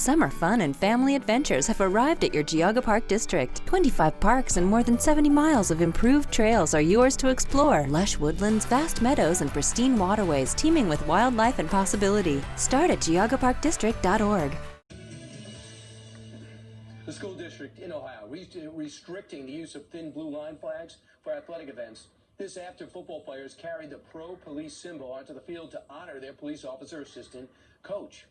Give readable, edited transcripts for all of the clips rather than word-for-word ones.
Summer fun and family adventures have arrived at your Geauga Park district. 25 parks and more than 70 miles of improved trails are yours to explore. Lush woodlands, vast meadows, and pristine waterways teeming with wildlife and possibility. Start at geaugaparkdistrict.org. The school district in Ohio restricting the use of thin blue line flags for athletic events. This after football players carried the pro-police symbol onto the field to honor their police officer assistant coach.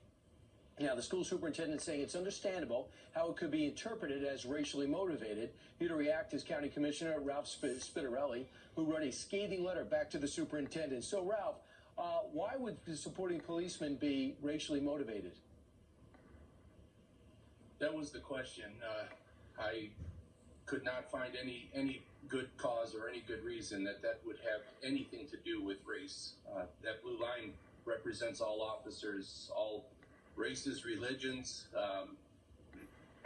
Now, the school superintendent saying it's understandable how it could be interpreted as racially motivated. Here to react is County Commissioner Ralph Spittarelli, who wrote a scathing letter back to the superintendent. So, Ralph, why would the supporting policemen be racially motivated? That was the question. I could not find any good cause or any good reason that would have anything to do with race. That blue line represents all officers, all races, religions.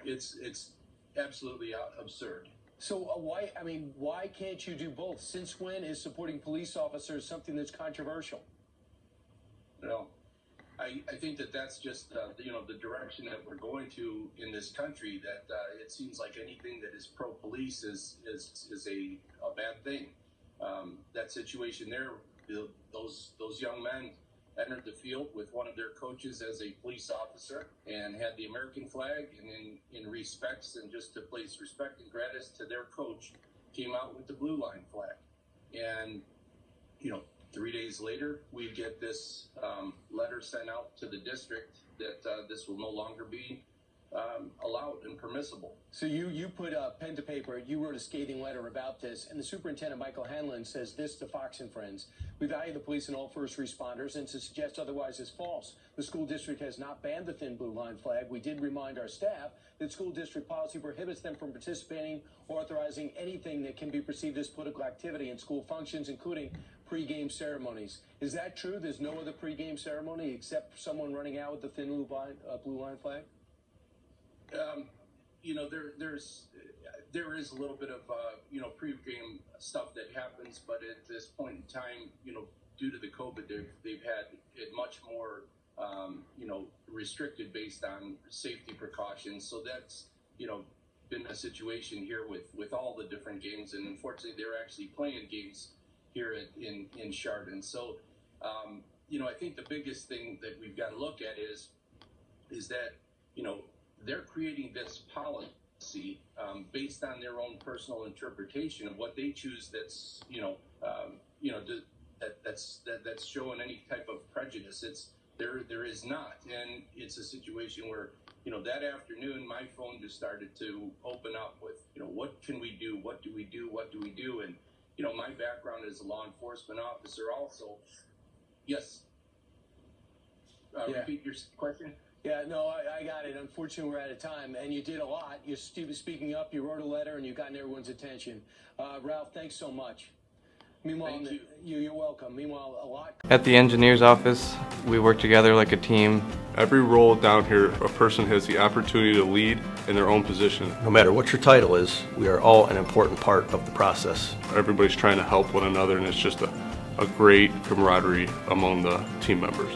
It's absolutely absurd. So why can't you do both? Since when is supporting police officers something that's controversial? No. I think that's just the direction that we're going to in this country. That it seems like anything that is pro-police is a bad thing. That situation there, those young men entered the field with one of their coaches as a police officer and had the American flag, and in respects and just to place respect and gratitude to their coach, came out with the blue line flag. And 3 days later, we get this letter sent out to the district that this will no longer be allowed and permissible. So you put pen to paper, you wrote a scathing letter about this, and the superintendent, Michael Hanlon, says this to Fox and Friends: "We value the police and all first responders, and to suggest otherwise is false. The school district has not banned the thin blue line flag. We did remind our staff that school district policy prohibits them from participating or authorizing anything that can be perceived as political activity in school functions, including pre-game ceremonies." Is that true? There's no other pre-game ceremony except someone running out with the thin blue line flag? There is a little bit of pre-game stuff that happens, but at this point in time, due to the COVID, they've had it much more restricted based on safety precautions. So that's been a situation here with all the different games, and unfortunately, they're actually playing games here in Chardon. So I think the biggest thing that we've got to look at is that they're creating this policy based on their own personal interpretation of what they choose. That's that's showing any type of prejudice. There is not, and it's a situation where that afternoon my phone just started to open up with what can we do, what do we do, what do we do, and my background as a law enforcement officer also. Yes. Repeat your question. Yeah, no, I got it. Unfortunately, we're out of time, and you did a lot. You're speaking up, you wrote a letter, and you've gotten everyone's attention. Ralph, thanks so much. Meanwhile, Thank you. You're welcome. Meanwhile, a lot. At the engineer's office, we work together like a team. Every role down here, a person has the opportunity to lead in their own position. No matter what your title is, we are all an important part of the process. Everybody's trying to help one another, and it's just a great camaraderie among the team members.